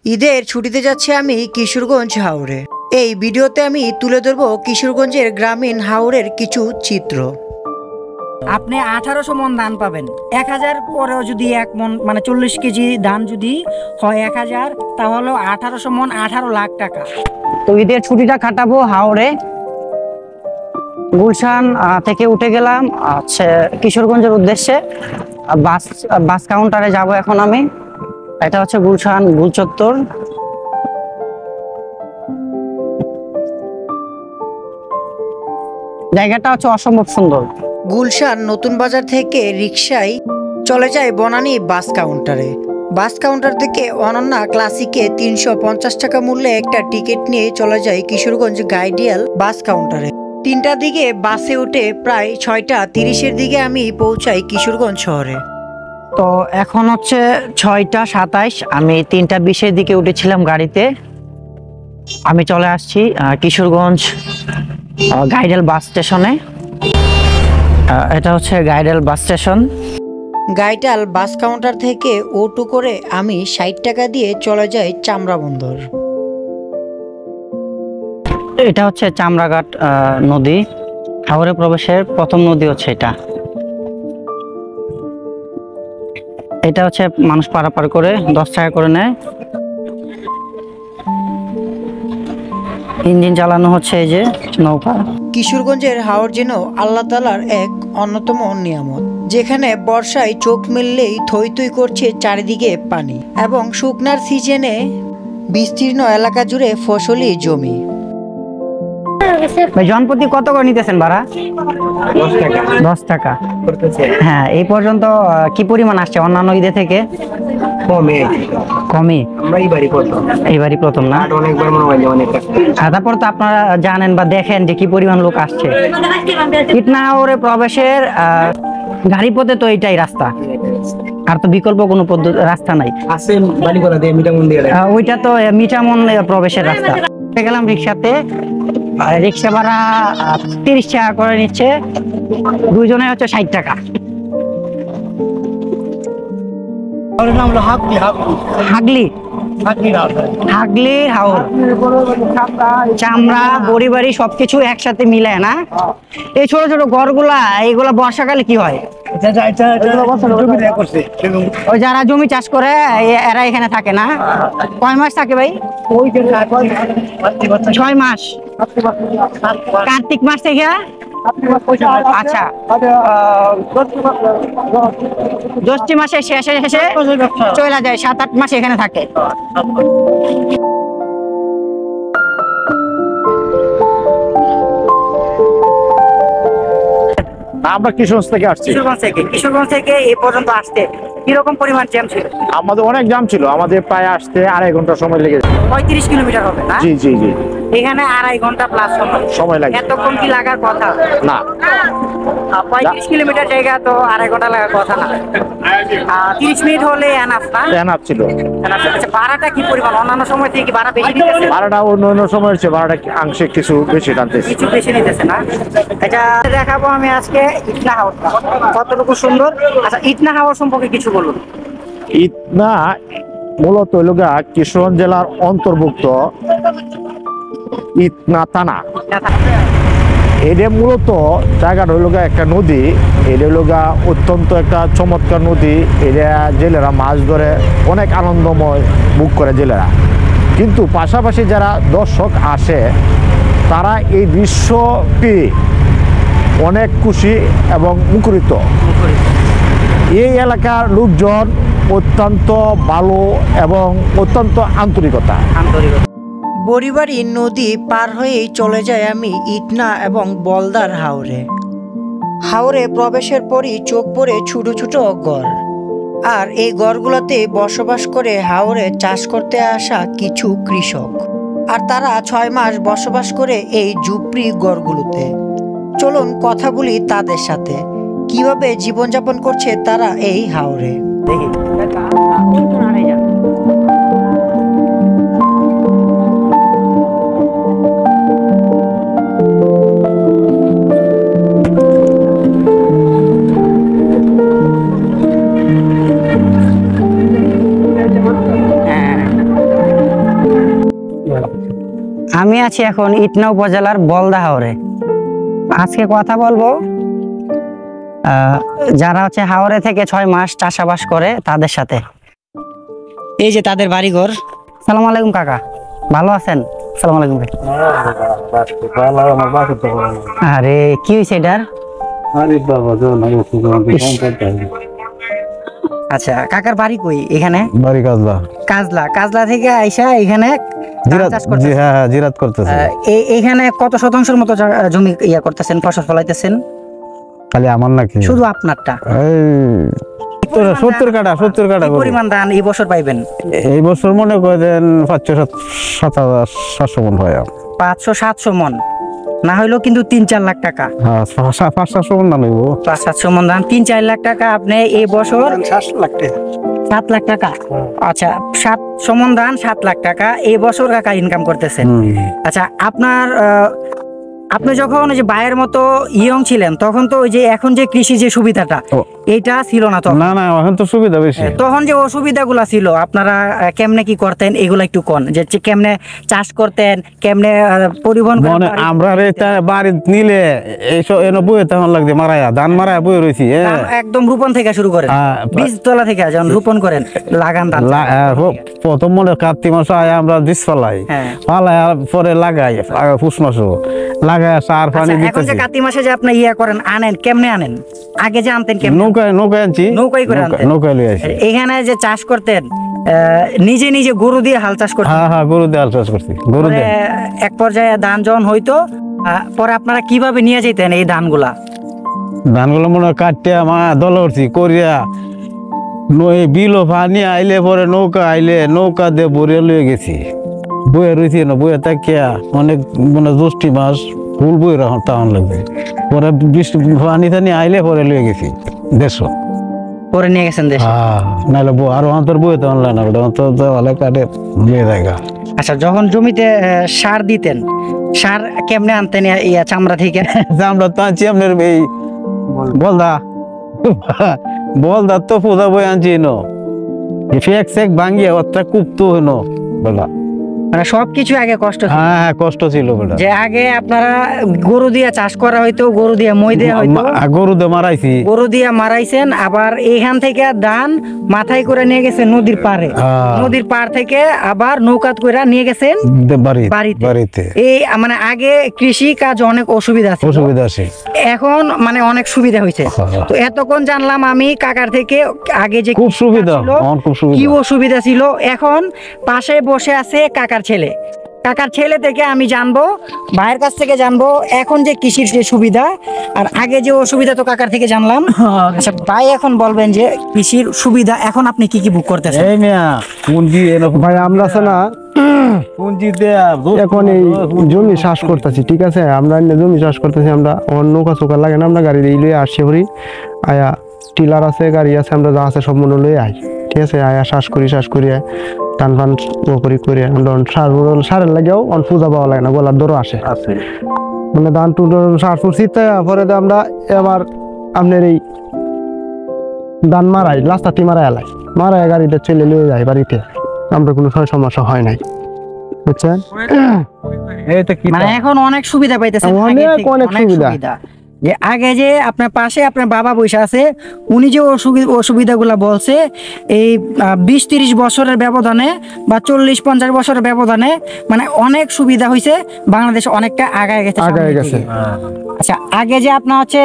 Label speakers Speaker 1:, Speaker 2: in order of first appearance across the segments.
Speaker 1: ঈদের ছুটিতে যাচ্ছি আমি কিশোরগঞ্জ হাওরে। এই ভিডিওতে আমি তুলে ধরবো কিশোরগঞ্জের গ্রামীণ হাওরের কিছু চিত্র।
Speaker 2: আপনি 1800 মন ধান পাবেন। 1000 পরেও যদি 1 মন মানে 40 কেজি ধান যদি হয় 1000, তাহলে 1800 মন 18 লাখ টাকা। তো ঈদের ছুটিটা কাটাবো হাওরে। গুলশান থেকে উঠে গেলাম কিশোরগঞ্জের উদ্দেশ্যে। বাস কাউন্টারে যাব এখন আমি। এটা হচ্ছে গুলশান গুলচত্বর। জায়গাটা হচ্ছে অসম্ভব সুন্দর।
Speaker 1: গুলশান নতুন বাজার থেকে রিকশায় চলে যায় বনানী বাস কাউন্টারে। বাস কাউন্টার থেকে অনন্যা ক্লাসিকে 350 টাকা মূল্যে একটা টিকিট নিয়ে চলে যায় কিশোরগঞ্জ গাইডিয়াল বাস কাউন্টারে। 3টার দিকে বাসে উঠে প্রায় 6:30-এর দিকে আমি পৌঁছাই কিশোরগঞ্জ শহরে।
Speaker 2: তো এখন হচ্ছে 6:27। আমি 3:20-এর দিকে উঠেছিলাম গাড়িতে। আমি চলে আসছি কিশোরগঞ্জ গাইডেল বাস স্টেশনে। এটা হচ্ছে গাইডেল বাস স্টেশন।
Speaker 1: গাইডাল বাস কাউন্টার থেকে অটো করে আমি 60 টাকা দিয়ে চলে যাই চামড়া বন্দর।
Speaker 2: এটা হচ্ছে চামড়াঘাট নদী। হাওরে প্রবেশের প্রথম নদী হচ্ছে এটা। এটা হচ্ছে মানুষ পারাপার করে 10 টাকা করে নেয়। ইঞ্জিন চালানো হচ্ছে এই যে নৌকা।
Speaker 1: কিশোরগঞ্জের হাওর যেন আল্লাহ তাআলার এক অন্যতম নিয়ামত, যেখানে বর্ষায় চোখ মেললেই থই থই করছে চারিদিকে পানি, এবং শুকনার সিজনে বিস্তীর্ণ এলাকা জুড়ে ফসলি জমি।
Speaker 2: জনপ্রতি কত করে নিতেছেন ভাড়া? 10 টাকা। হ্যাঁ, এই পর্যন্ত কি পরিমাণ আসছে অন্যান্য ঈদে থেকে? কমে। এইবারই প্রথম না? তারপর তো আপনারা জানেন বা দেখেন যে কি পরিমাণ লোক আসছে। ইটনাহাওরে প্রবেশের গাড়ি পথে তো এইটাই রাস্তা, আর তো বিকল্প কোনো রাস্তা নাই। ওইটা তো মিঠামন প্রবেশের রাস্তা। গেলাম রিক্সাতে। রিক্সা ভাড়া 30 টাকা করে নিচ্ছে, দুইজনে হচ্ছে 60 টাকা। হাগলি হাওর, চামড়া বড়ি সবকিছু একসাথে মিলে না? এই ছোট ছোট ঘরগুলা, এইগুলা বর্ষাকালে কি হয়? ওই যারা জমি চাষ করে এরা এখানে থাকে না? কয় মাস থাকে ভাই? 6 মাস। কার্তিক মাস থেকে আচ্ছা জ্যৈষ্ঠ মাসের শেষে চলে যায়, 7-8 মাস এখানে থাকে।
Speaker 3: আমরা কিশোরগঞ্জ থেকে আসছি।
Speaker 2: কিশোরগঞ্জ থেকে এই পর্যন্ত আসতে কিরকম পরিমাণ জ্যাম ছিল?
Speaker 3: আমাদের অনেক জ্যাম ছিল, আমাদের প্রায় আসতে 2.5 ঘন্টা সময় লেগেছে।
Speaker 2: 35 কিলোমিটার হবে না?
Speaker 3: জি জি জি।
Speaker 2: এখানে 2.5 ঘন্টা প্লাস সময় লাগে। এতক্ষণ কি লাগার কথা
Speaker 3: না?
Speaker 2: 35 কিলোমিটার জায়গা তো 2.5 ঘন্টা লাগার কথা না। 30 মিনিট হলে এনাফ না?
Speaker 3: এনাফ ছিল।
Speaker 2: আচ্ছা, ভাড়াটা কি পরিমাণ? অন্যান্য সময় থেকে কি ভাড়া বেশি নিতেছে?
Speaker 3: ভাড়াটা অন্য সময়ের চেয়ে ভাড়াটা আংশিক কিছু বেশি টানতেছে।
Speaker 2: কিছু বেশি নিতেছে না? এটা দেখাবো আমি আজকে ইটনা হাওরটা কতটুকু সুন্দর। আচ্ছা, ইটনা হাওর সম্পর্কে কিছু বলুন।
Speaker 3: ইটনা মূলত হইলগা কিশোরগঞ্জ জেলার অন্তর্ভুক্ত ইটনা থানা। এটা মূলত জায়গাটা হইলগা একটা নদী। এটা হইলগা অত্যন্ত একটা চমৎকার নদী। এটা জেলেরা মাছ ধরে অনেক আনন্দময় ভোগ করে জেলেরা। কিন্তু পাশাপাশি যারা দর্শক আসে তারা এই দৃশ্য পেয়ে অনেক খুশি এবং মুখরিত। এই এলাকার লোকজন অত্যন্ত ভালো এবং অত্যন্ত আন্তরিকতা।
Speaker 1: বড়িবাড়ি নদী পার হয়েই চলে যায় আমি ইটনা এবং বলদার হাওরে। হাওরে প্রবেশের পরই চোখ পড়ে ছোট ছোট গড়, আর এই গড়গুলোতে বসবাস করে হাওরে চাষ করতে আসা কিছু কৃষক, আর তারা 6 মাস বসবাস করে এই ঝুপড়ি গড়গুলোতে। চলুন কথা বলি তাদের সাথে, কিভাবে জীবনযাপন করছে তারা এই হাওরে।
Speaker 2: দেখি আমি আছি এখন ইটনা উপজেলার বলদা হাওরে। আজকে কথা বলবো যারা হচ্ছে হাওরে থেকে 6 মাস চাষাবাস করে তাদের সাথে। এই যে তাদের বাড়িঘর। সালাম আলাইকুম কাকা, ভালো আছেন? সালাম আলাইকুম ভাই। আরে কি হয়েছে এটার? আচ্ছা, কাকার বাড়ি কই? এখানে
Speaker 3: বাড়ি কাজলা।
Speaker 2: কাজলা, কাজলা থেকে আইসা এখানে
Speaker 3: জিরাত করতেছে।
Speaker 2: এখানে কত শতাংশের মতো জমি ইয়া করতেছেন, ফসল ফলাইতেছেন?
Speaker 3: খালি আমার নাকি?
Speaker 2: শুধু আপনারটা?
Speaker 3: 70 কাটা।
Speaker 2: কি পরিমাণ ধান এই বছর পাইবেন?
Speaker 3: এই বছর মনে করেন 500-700 মন হয়।
Speaker 2: 500-700 মন না হইলেও কিন্তু 3-4 লাখ টাকা।
Speaker 3: 500-700 মন ধান হইব।
Speaker 2: 500-700 মন ধান, 3-4 লাখ টাকা। আপনি এই বছর 7 লাখ টাকা। আচ্ছা, 700 মন ধান 7 লাখ টাকা এই বছর কাকা ইনকাম করতেছেন। আচ্ছা, আপনি যখন ওই যে ভাইয়ের মতো ইয়ং ছিলেন তখন তো ওই যে এখন যে কৃষি যে সুবিধাটা এটা ছিল না তখন?
Speaker 3: না, এখন তো সুবিধা বেশি।
Speaker 2: তখন যে অসুবিধাগুলা ছিল আপনারা কেমনে কি করতেন এগুলা একটু কোন, যে কেমনে চাষ করতেন, কেমনে পরিবহন
Speaker 3: মানে আমরা বাড়ি নিলে এইসব বইয়ে তখন লাগছে মারায়া ধান মারায়া বই রয়েছি
Speaker 2: একদম রোপণ থেকে শুরু করেন, বীজ তোলা থেকে যখন রোপণ করেন লাগান ধান।
Speaker 3: প্রথম মনে কার্তিক মাসে আয় আমরা বীজ ফেলাই, ফালাই পরে লাগাই পুষ মাসও লাগাই সার পানি দিতে।
Speaker 2: এখন যে কার্তিক মাসে যে আপনি ইয়া করেন আনেন, কেমনে আনেন? আগে যে আনতেন কেমনে?
Speaker 3: নৌকায় আনছি,
Speaker 2: নৌকায় করে আনতেন।
Speaker 3: নৌকায় লই আসি।
Speaker 2: এখানে যে চাষ করতেন নিজে নিজে গরু দিয়ে হাল চাষ করতেন?
Speaker 3: হ্যাঁ, গরু দিয়ে হাল চাষ করছি। গরু দিয়ে
Speaker 2: এক পর্যায়ে ধান যখন হইতো পরে আপনারা কিভাবে নিয়ে যেতেন এই ধানগুলা?
Speaker 3: মনে কাটিয়া মা দল করছি করিয়া বিল পানি আইলে পরে নৌকা আইলে নৌকা দিয়ে বরিয়া লয়ে গেছি। বইয়ে রয়েছি না, বইয়ে তাকিয়া অনেক মানে 10টি মাস ফুল বই তখন লাগবে। পরে বৃষ্টি পানি টানি আইলে পরে লয়ে গেছি 150
Speaker 2: পরে নিয়ে গেছেন দেশে?
Speaker 3: নাহলে আরো অন্তর বই তখন লাগে না, অন্তর ভালো কাটে নিয়ে জায়গা।
Speaker 2: আচ্ছা, যখন জমিতে সার দিতেন, সার কেমনে আনতেন ইয়া চামড়া থেকে?
Speaker 3: চামড়া তো আনছি আপনার এই বলদা তো পূজা বই আনছি নো ফেক সেক ভাঙিয়ে অতটা কুপতো হইনো বলা।
Speaker 2: মানে সবকিছু আগে কষ্ট ছিল।
Speaker 3: হ্যাঁ, কষ্ট ছিল বেটা।
Speaker 2: যে আগে আপনারা গরু দিয়ে চাষ করা হইতো, গরু দিয়ে মই দেয়া হইতো,
Speaker 3: গরু দিয়ে মারাইছি,
Speaker 2: গরু দিয়ে মারাইছেন। আবার এইখান থেকে ধান মাথায় করে নিয়ে গেছেন নদীর পাড়ে, নদীর পাড় থেকে আবার নৌকাত করে নিয়ে গেছেন বাড়িতে। এই মানে আগে কৃষি কাজ অনেক অসুবিধা আছে, এখন মানে অনেক সুবিধা হয়েছে। তো এতক্ষণ জানলাম আমি কাকার থেকে আগে যে
Speaker 3: খুব সুবিধা,
Speaker 2: কি অসুবিধা ছিল। এখন পাশে বসে আছে কাকার ছেলে থেকে আমি জানবো, ভাইয়ের কাছ থেকে জানবো এখন যে কৃষির যে সুবিধা আর আগে যে অসুবিধা তো কাকার থেকে জানলাম। আচ্ছা ভাই, এখন বলবেন যে কৃষির সুবিধা এখন আপনি কি কি ভোগ করতেছেন?
Speaker 3: ভাই আমরা আছে না এখন এই জমি চাষ করতেছি, ঠিক আছে? আমরা জমি চাষ করতেছি, আমরা নৌকা চৌকা লাগে না, আমরা গাড়ি লইয়ে আসছি করি আয়া, টিলার আছে, গাড়ি আছে, আমরা যা আছে সব মনে লইয়ে আই, ঠিক আছে? আয়া চাষ করি টান ফান করে সারের লাগেও পূজা পাওয়া লাগে না, গলার দরও আসে মানে ধান টুন সার ফুরছি। পরে আমরা এবার আপনার এই ধান মারাই লাস্তাতি মারাই গাড়িটা চলে লিয়ে যায় বাড়িতে, আমরা কোনো সমস্যা হয় নাই, বুঝছেন?
Speaker 2: মানে এখন অনেক সুবিধা পাইতেছে,
Speaker 3: অনেক সুবিধা।
Speaker 2: যে আগে যে আপনার পাশে আপনার বাবা বসে আছে, উনি যে অসুবিধাগুলা বলছে এই 20-30 বছরের ব্যবধানে বা 40-50 বছরের ব্যবধানে মানে অনেক সুবিধা হয়েছে, বাংলাদেশ অনেকটা আগায় গেছে। আচ্ছা, আগে যে আপনার হচ্ছে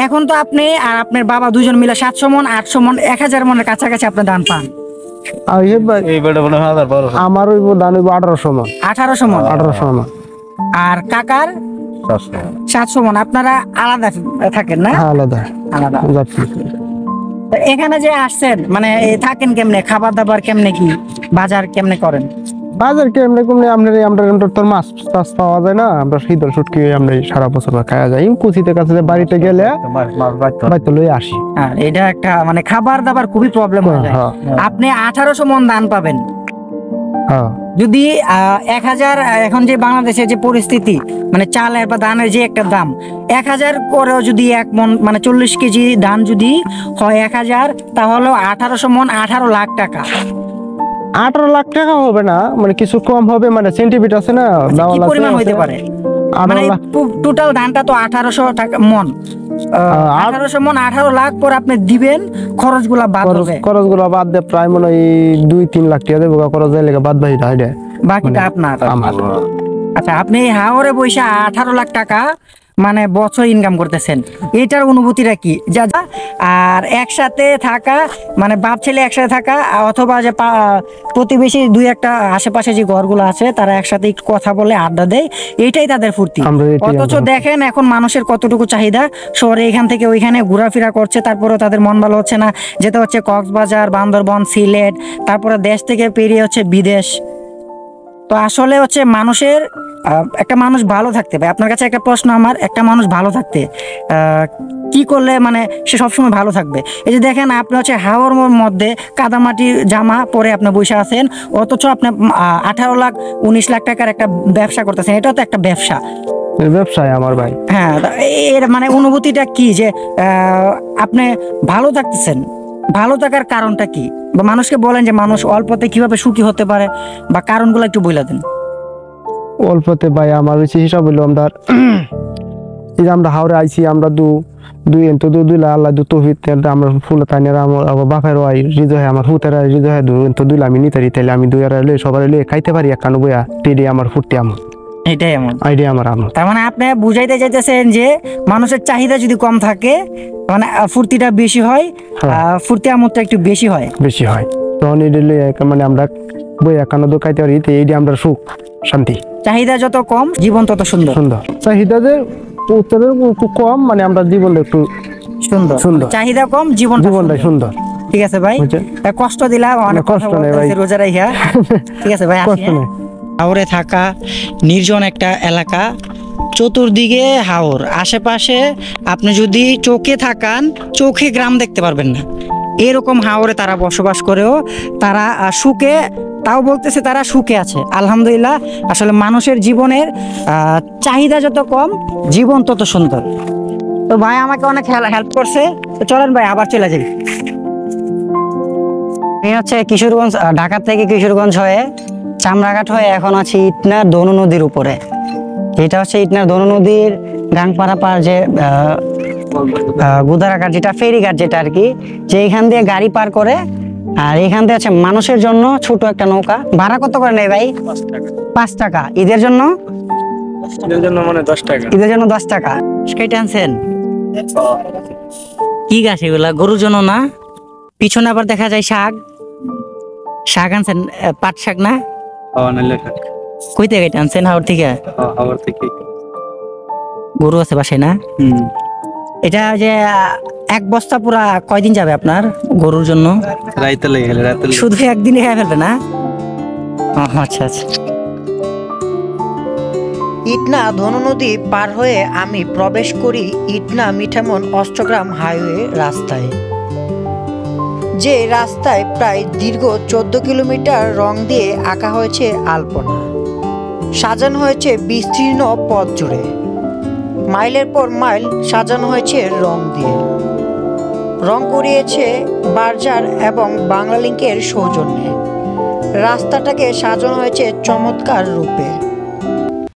Speaker 2: এখন তো আপনি আর আপনার বাবা দুজন মিলে 700 মন 800 মন 1000 মনের কাছাকাছি আপনার ধান পান। আমার ওই ধান 1800 মন। আর কাকার 700 মন। আপনারা আলাদা থাকেন না?
Speaker 3: আলাদা।
Speaker 2: এখানে যে আসছেন মানে থাকেন কেমনে, খাবার দাবার কেমনে, কি বাজার কেমনে করেন?
Speaker 3: বাজার কেমনে আমরা তোর মাছ টাছ পাওয়া যায় না, আমরা শীতল শুটকি আমরা সারা বছর খাওয়া যায়। কুচিতে কাছে বাড়িতে গেলে বাইতে লই আসি।
Speaker 2: এটা একটা মানে খাবার দাবার খুবই প্রবলেম হয়ে যায়। আপনি 1800 মন ধান পাবেন। যদি 1000 এখন যে বাংলাদেশের যে পরিস্থিতি মানে চালের বা ধানের যে একটা দাম 1000 করেও যদি 1 মন মানে 40 কেজি ধান যদি হয় 1000, তাহলে 1800 মন 18 লাখ টাকা।
Speaker 4: 18 লাখ টাকা হবে না, মানে কিছু কম হবে, মানে সেন্টিমিটার আছে না,
Speaker 2: কি
Speaker 4: দেওয়াল আছে,
Speaker 2: পরিমাণ হইতে পারে?
Speaker 4: 18
Speaker 2: মানে
Speaker 4: লাখ।
Speaker 2: টোটাল ধানটা তো 1800 টাকা মন, 1800 মন, 18 লাখ পর আপনি দিবেন, খরচগুলা বাদ হবে,
Speaker 4: খরচগুলো বাদ দিয়ে প্রায় মনে হয় 2-3 লাখ টাকা দেবো খরচ যায় লেগে, বাদ বাকিটা হাইডে
Speaker 2: বাকিটা আপনার।
Speaker 4: আমার।
Speaker 2: আচ্ছা, আপনি এই হাওরে বৈশা 18 লাখ টাকা মানে বছর ইনকাম করতেছেন, এটার অনুভূতিটা কি? যা যা আর একসাথে থাকা, মানে বাপ ছেলে একসাথে থাকা, অথবা যে প্রতিবেশী দুই একটা আশেপাশে যে ঘরগুলো আছে তারা একসাথে একটু কথা বলে আড্ডা দেয়, এটাই তাদের ফুর্তি।
Speaker 4: আমরা এটাই
Speaker 2: অথচ
Speaker 4: আমরা-
Speaker 2: দেখেন এখন মানুষের কতটুকু চাহিদা, শহরে এখান থেকে ওইখানে ঘোরাফেরা করছে, তারপরেও তাদের মন ভালো হচ্ছে না, যেটা হচ্ছে কক্সবাজার, বান্দরবন, সিলেট, তারপরে দেশ থেকে পেরিয়ে হচ্ছে বিদেশ। তো আসলে হচ্ছে মানুষের একটা মানুষ ভালো থাকতে, ভাই আপনার কাছে একটা প্রশ্ন আমার, একটা মানুষ ভালো থাকতে কি করলে মানে সে সবসময় ভালো থাকবে? এই যে দেখেন আপনি হচ্ছে হাওয়ার মধ্যে কাদামাটি জামা পরে আপনি বসে আছেন, অথচ আপনি 18 লাখ 19 লাখ টাকার একটা ব্যবসা করতেছেন, এটাও তো একটা ব্যবসা।
Speaker 4: এই ব্যবসায় আমার ভাই,
Speaker 2: হ্যাঁ, এর মানে অনুভূতিটা কি যে আপনি ভালো থাকতেছেন? ভালো থাকার কারণটা কি? বা মানুষকে বলেন যে মানুষ অল্পতে কিভাবে সুখী হতে পারে, বা কারণগুলো একটু বলে দেন।
Speaker 4: অল্পতে ভাই আমার বেশি হিসাব হইলো আমরা এই যে আমরা হাওড়ে আইছি, আমরা দুই লা আল্লাহ দু তৌফিক আমরা ফুল তাই আমার বাপের ওই হৃদয় আমার হুতের হৃদয় দুই আমি নিতারি, তাইলে আমি দুই আর লই সবার লই খাইতে পারি একান্ন বইয়া, টেডি আমার ফুর্তি আমার,
Speaker 2: এটাই এমন।
Speaker 4: আইডিয়া আমার আমার।
Speaker 2: তার মানে আপনি বুঝাইতে চাইতেছেন যে মানুষের চাহিদা যদি কম থাকে মানে ফুর্তিটা বেশি হয়, ফুর্তি আমোদটা একটু বেশি হয়,
Speaker 4: বেশি হয়, তখন এটি লই মানে আমরা বই একান্ন দু খাইতে পারি, তো এইটি আমরা সুখ শান্তি।
Speaker 2: চাহিদা যত কম জীবন তত সুন্দর।
Speaker 4: সুন্দর চাহিদা যে উত্তরের খুব কম, মানে আমরা জীবনটা একটু
Speaker 2: সুন্দর
Speaker 4: সুন্দর।
Speaker 2: চাহিদা কম জীবনটা
Speaker 4: জীবনটাই সুন্দর।
Speaker 2: ঠিক আছে ভাই,
Speaker 4: বুঝছেন?
Speaker 2: কষ্ট দিলাম, অনেক
Speaker 4: কষ্ট
Speaker 2: কষ্ট
Speaker 4: নেই ভাই।
Speaker 2: রোজা রাইয়া। ঠিক আছে ভাই, আসি,
Speaker 4: কষ্ট নেই।
Speaker 1: হাওরে থাকা নির্জন একটা এলাকা, চতুর্দিকে হাওর, আশেপাশে আপনি যদি চোখে থাকান চোখে গ্রাম দেখতে পারবেন না, এরকম হাওরে তারা বসবাস করেও তারা সুখে, তাও বলতেছে তারা সুখে আছে আলহামদুলিল্লাহ। আসলে মানুষের জীবনের চাহিদা যত কম জীবন তত সুন্দর। তো ভাই আমাকে অনেক হেল্প করছে, তো চলেন ভাই আবার চলে যাই।
Speaker 2: আমি হচ্ছে কিশোরগঞ্জ, ঢাকা থেকে কিশোরগঞ্জ হয়ে চামড়াঘাট হয়ে এখন আছি ইটনার দনু নদীর উপরে। এটা হচ্ছে ইটনার দনু নদীর গাংপাড়া পার যে গুদারাঘাট, যেটা ফেরিঘাট যেটা আর কি, যে এখান দিয়ে গাড়ি পার করে, আর এখান দিয়ে আছে মানুষের জন্য ছোট একটা নৌকা। ভাড়া কত করে নেই ভাই? 5 টাকা। ঈদের জন্য? ঈদের জন্য 10 টাকা।
Speaker 1: কেটে আনছেন কি গাছ এগুলা? গরুর জন্য না? পিছনে আবার দেখা যায় শাক, শাক আনছেন, পাট শাক না? কই থেকে কেটে আনছেন? হাওর থেকে? গরু আছে বাসায় না? এটা যে 1 বস্তা পুরা কয়দিন যাবে আপনার গরুর জন্য? শুধু একদিনে খেয়ে ফেলবে না? আচ্ছা আচ্ছা। ইটনা ধনু নদী পার হয়ে আমি প্রবেশ করি ইটনা মিঠামন অষ্টগ্রাম হাইওয়ে রাস্তায়, যে রাস্তায় প্রায় দীর্ঘ 14 কিলোমিটার রং দিয়ে আঁকা হয়েছে আলপনা, সাজানো হয়েছে বিস্তীর্ণ পথ জুড়ে, মাইলের পর মাইল সাজানো হয়েছে রং দিয়ে। রং করিয়েছে বার্জার এবং বাংলালিংকের সৌজন্যে। রাস্তাটাকে সাজানো হয়েছে চমৎকার রূপে।